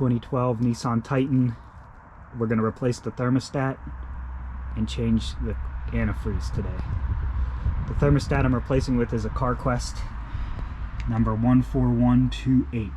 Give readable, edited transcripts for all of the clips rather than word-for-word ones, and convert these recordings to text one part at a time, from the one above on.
2012 Nissan Titan. We're going to replace the thermostat and change the antifreeze today. The thermostat I'm replacing with is a CarQuest number 14128.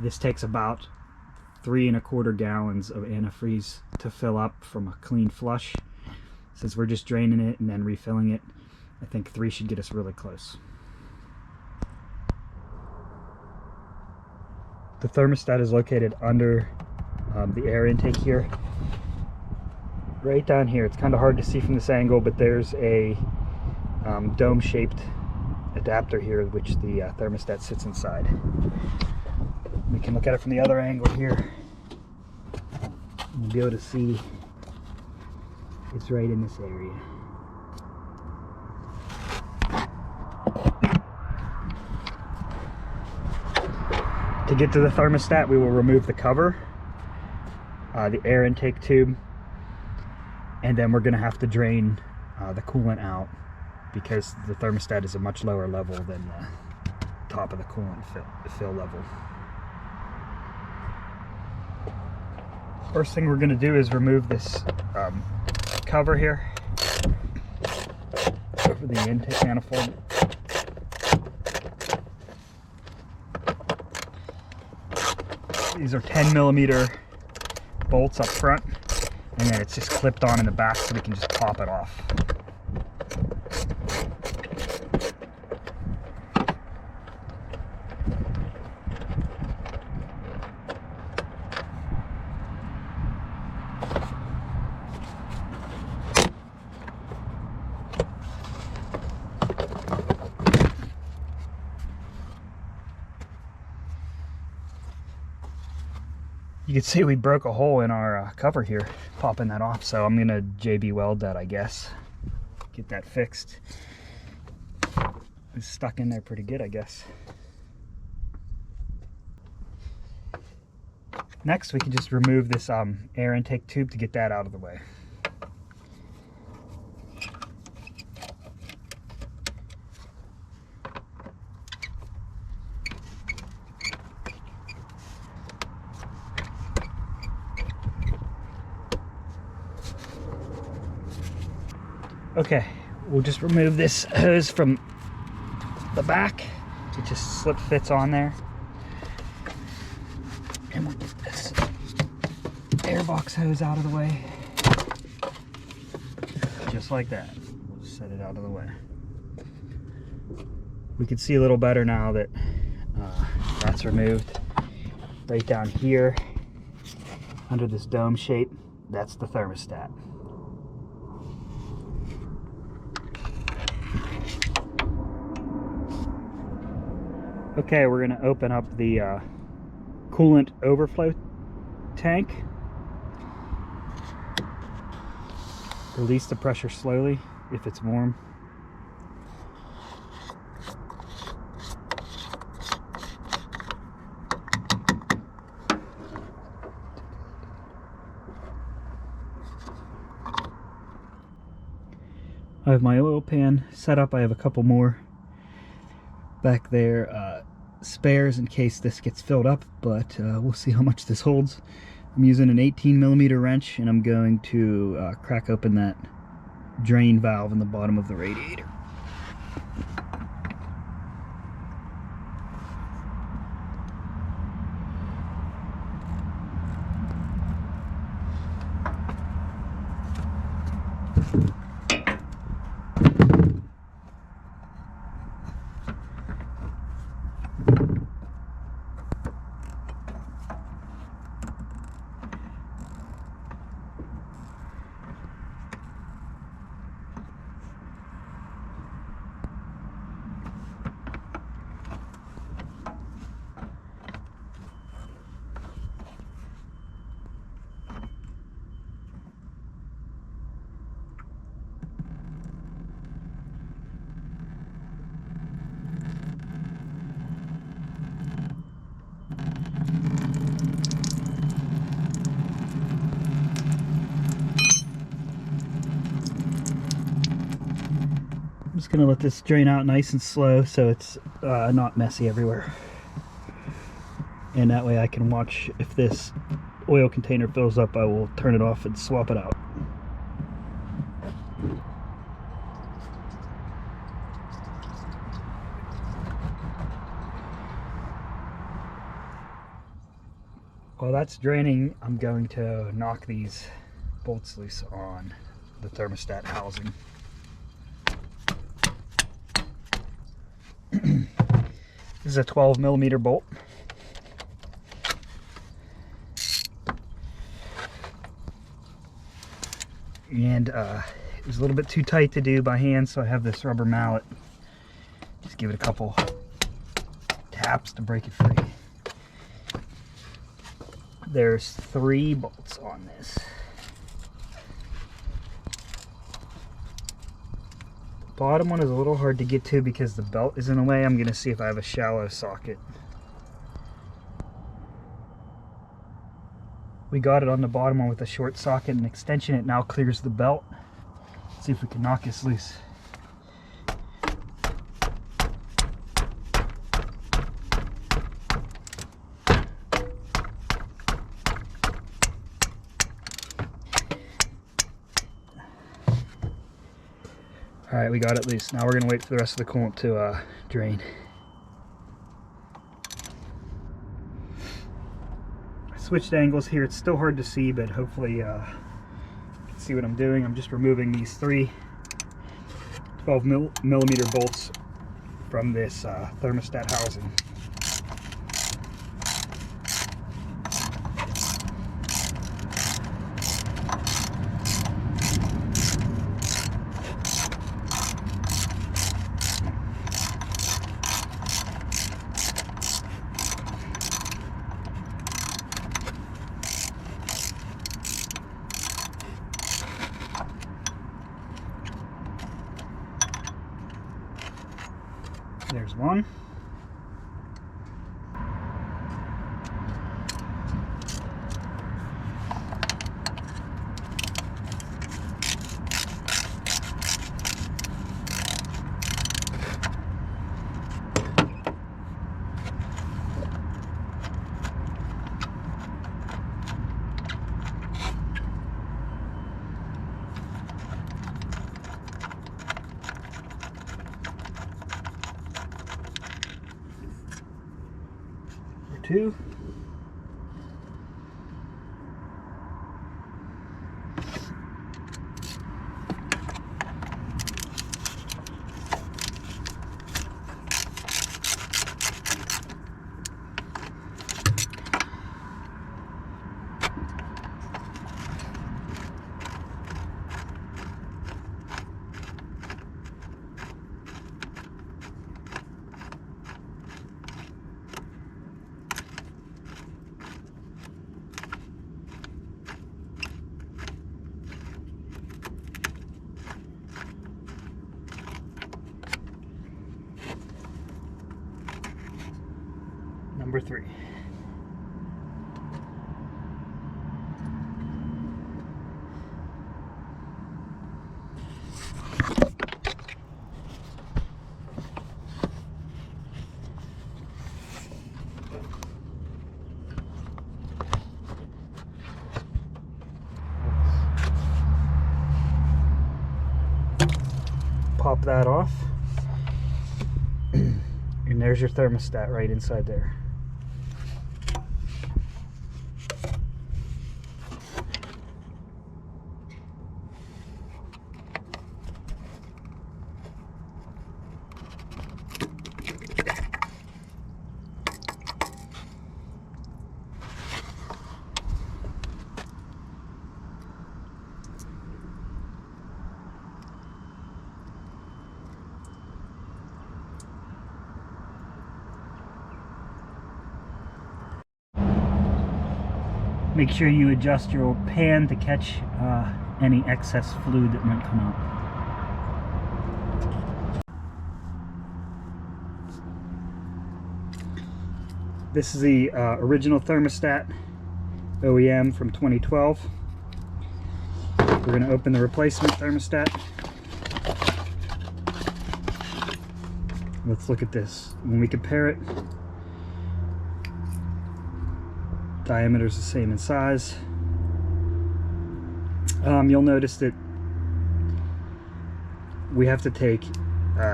This takes about 3¼ gallons of antifreeze to fill up from a clean flush. Since we're just draining it and then refilling it, I think 3 should get us really close. The thermostat is located under the air intake here. Right down here. It's kind of hard to see from this angle, but there's a dome-shaped adapter here which the thermostat sits inside. We can look at it from the other angle here. You'll be able to see it's right in this area. To get to the thermostat, we will remove the cover, the air intake tube, and then we're going to have to drain the coolant out because the thermostat is a much lower level than the top of the coolant fill level. First thing we're going to do is remove this cover here over the intake manifold. These are 10mm bolts up front, and then it's just clipped on in the back so we can just pop it off. You can see we broke a hole in our cover here, popping that off, so I'm gonna JB weld that, I guess. Get that fixed. It's stuck in there pretty good, I guess. Next, we can just remove this air intake tube to get that out of the way. Okay, we'll just remove this hose from the back. It just slip fits on there. And we'll get this airbox hose out of the way. Just like that. We'll just set it out of the way. We can see a little better now that that's removed. Right down here, under this dome shape, that's the thermostat. Okay, we're going to open up the coolant overflow tank. Release the pressure slowly if it's warm. I have my oil pan set up. I have a couple more back there, spares in case this gets filled up, but we'll see how much this holds. I'm using an 18mm wrench, and I'm going to crack open that drain valve in the bottom of the radiator. I'm just going to let this drain out nice and slow so it's not messy everywhere. and that way I can watch if this oil container fills up. I will turn it off and swap it out. While that's draining, I'm going to knock these bolts loose on the thermostat housing. This is a 12mm bolt. And it was a little bit too tight to do by hand, so I have this rubber mallet. Just give it a couple taps to break it free. There's 3 bolts on this. The bottom one is a little hard to get to because the belt is in the way. I'm going to see if I have a shallow socket. We got it on the bottom one with a short socket and extension. It now clears the belt. Let's see if we can knock this loose. Alright, we got it loose. Now we're going to wait for the rest of the coolant to drain. I switched angles here. It's still hard to see, but hopefully you can see what I'm doing. I'm just removing these 3 12mm bolts from this thermostat housing. There's one. Two. Number 3. Pop that off, and there's your thermostat right inside there. Make sure you adjust your pan to catch any excess fluid that might come out. This is the original thermostat, OEM from 2012. We're going to open the replacement thermostat. Let's look at this. When we compare it Diameter is the same in size. You'll notice that we have to take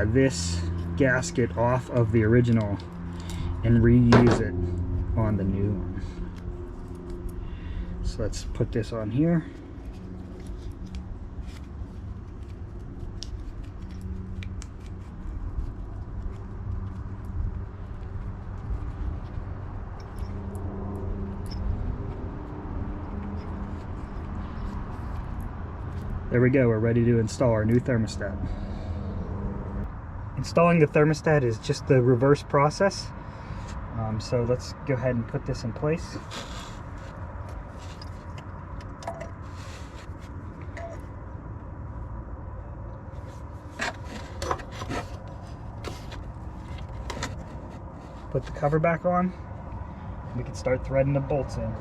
this gasket off of the original and reuse it on the new one. So let's put this on here. There we go, we're ready to install our new thermostat. Installing the thermostat is just the reverse process. So let's go ahead and put this in place. Put the cover back on. We can start threading the bolts in.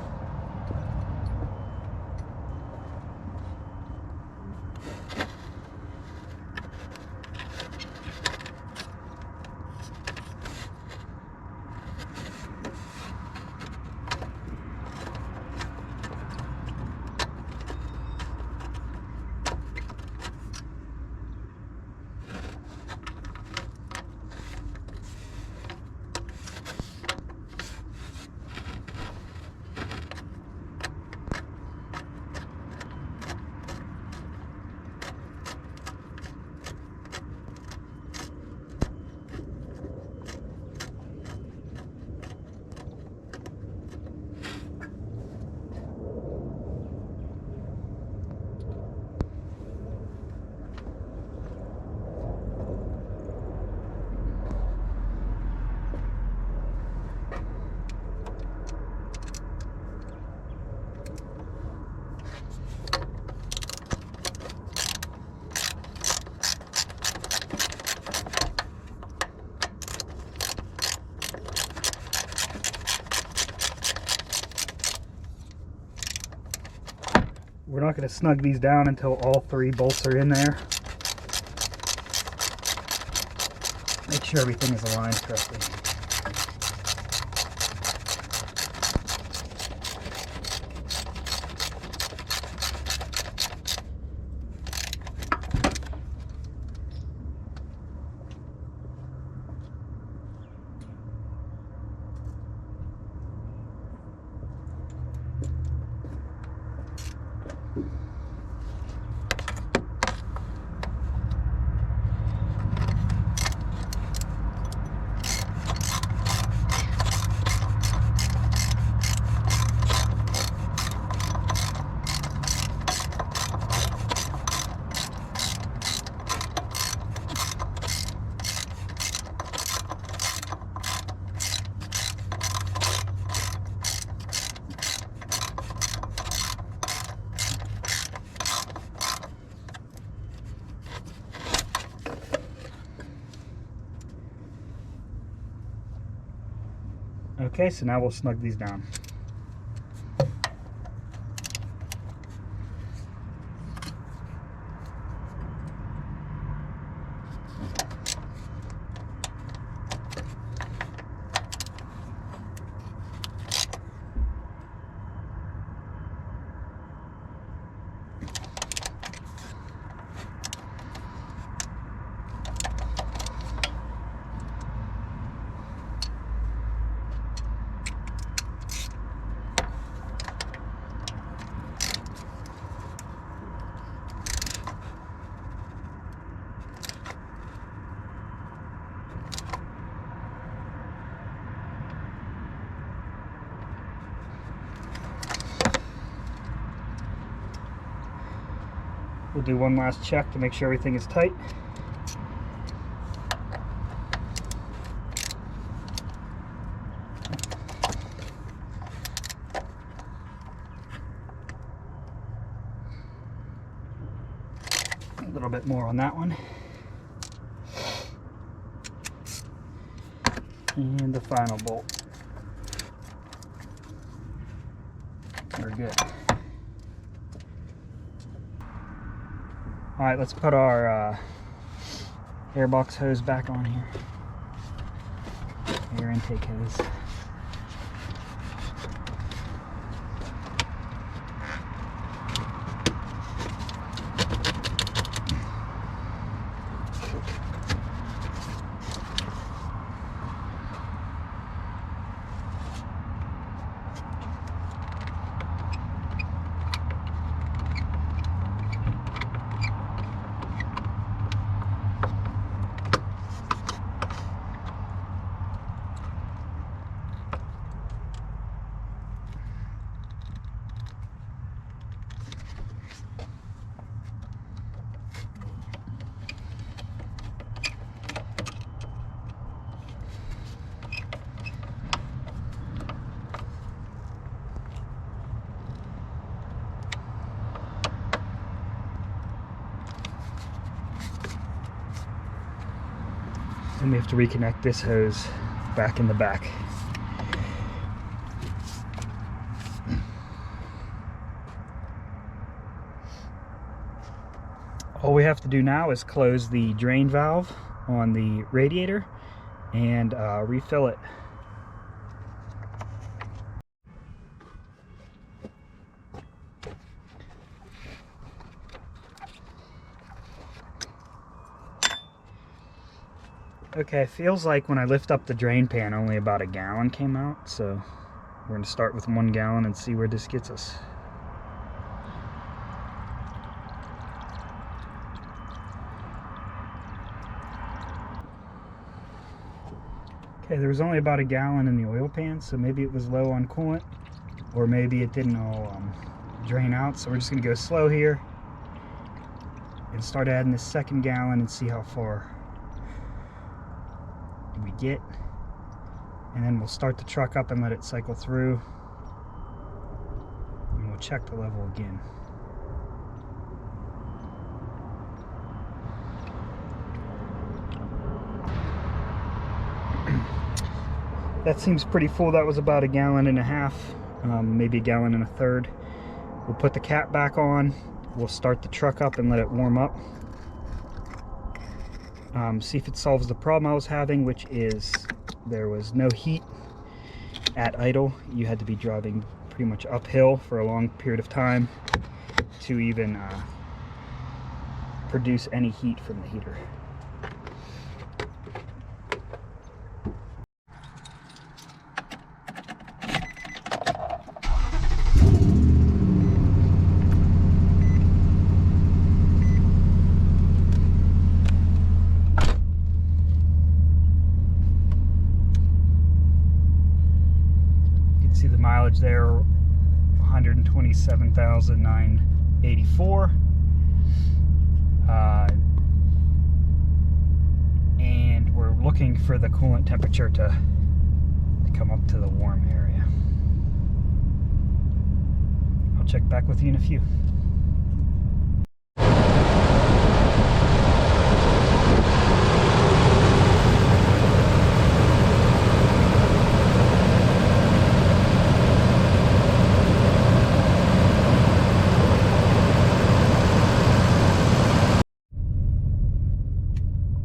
We're not going to snug these down until all 3 bolts are in there. Make sure everything is aligned correctly. Okay, so now we'll snug these down. We'll do one last check to make sure everything is tight. A little bit more on that one. And the final bolt. We're good. All right, let's put our airbox hose back on here. Air intake hose. And we have to reconnect this hose back in the back. All we have to do now is close the drain valve on the radiator and refill it. Okay, feels like when I lift up the drain pan only about a gallon came out, so we're going to start with 1 gallon and see where this gets us. Okay, there was only about a gallon in the oil pan, so maybe it was low on coolant, or maybe it didn't all drain out, so we're just going to go slow here and start adding this 2nd gallon and see how far we get, and then we'll start the truck up and let it cycle through, and we'll check the level again. That seems pretty full. That was about a gallon and a half, maybe a gallon and a third. We'll put the cap back on, we'll start the truck up and let it warm up. See if it solves the problem I was having, which is there was no heat at idle. You had to be driving pretty much uphill for a long period of time to even produce any heat from the heater. See the mileage there, 127,984, and we're looking for the coolant temperature to come up to the warm area. I'll check back with you in a few.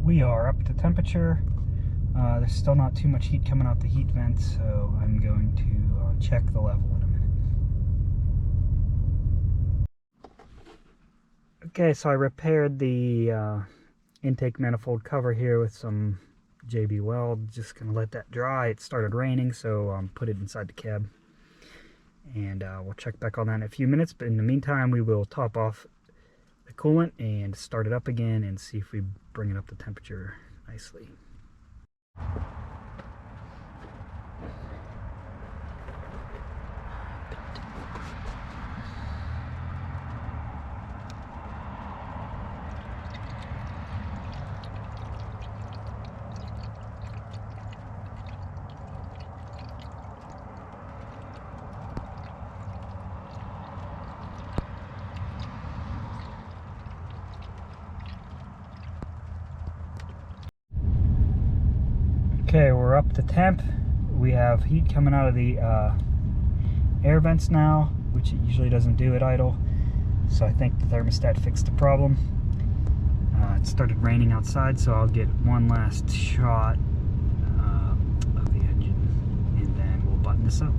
We are up to temperature. There's still not too much heat coming out the heat vents, so I'm going to check the level in a minute. Okay, so I repaired the intake manifold cover here with some JB Weld. Just gonna let that dry. It started raining, so put it inside the cab, and we'll check back on that in a few minutes. But in the meantime, we will top off the coolant and start it up again and see if we bring it up to temperature nicely. Okay, we're up to temp. We have heat coming out of the air vents now, which it usually doesn't do at idle. So I think the thermostat fixed the problem. It started raining outside, so I'll get one last shot of the engine, and then we'll button this up.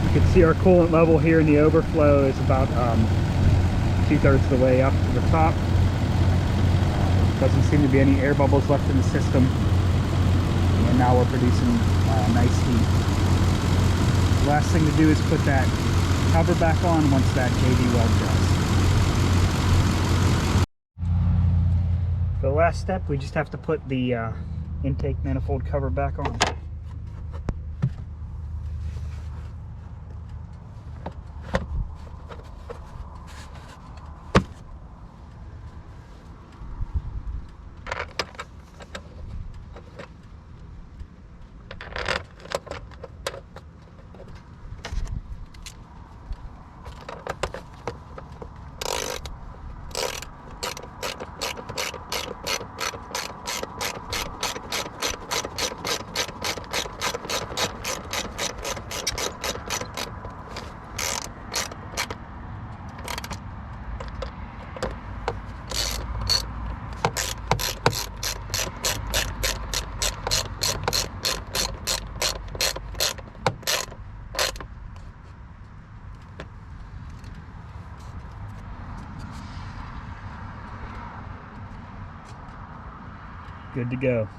You can see our coolant level here in the overflow is about 2/3 of the way up to the top. Doesn't seem to be any air bubbles left in the system, and now we're producing nice heat. The last thing to do is put that cover back on once that JB Weld dries. For the last step, we just have to put the intake manifold cover back on. good to go.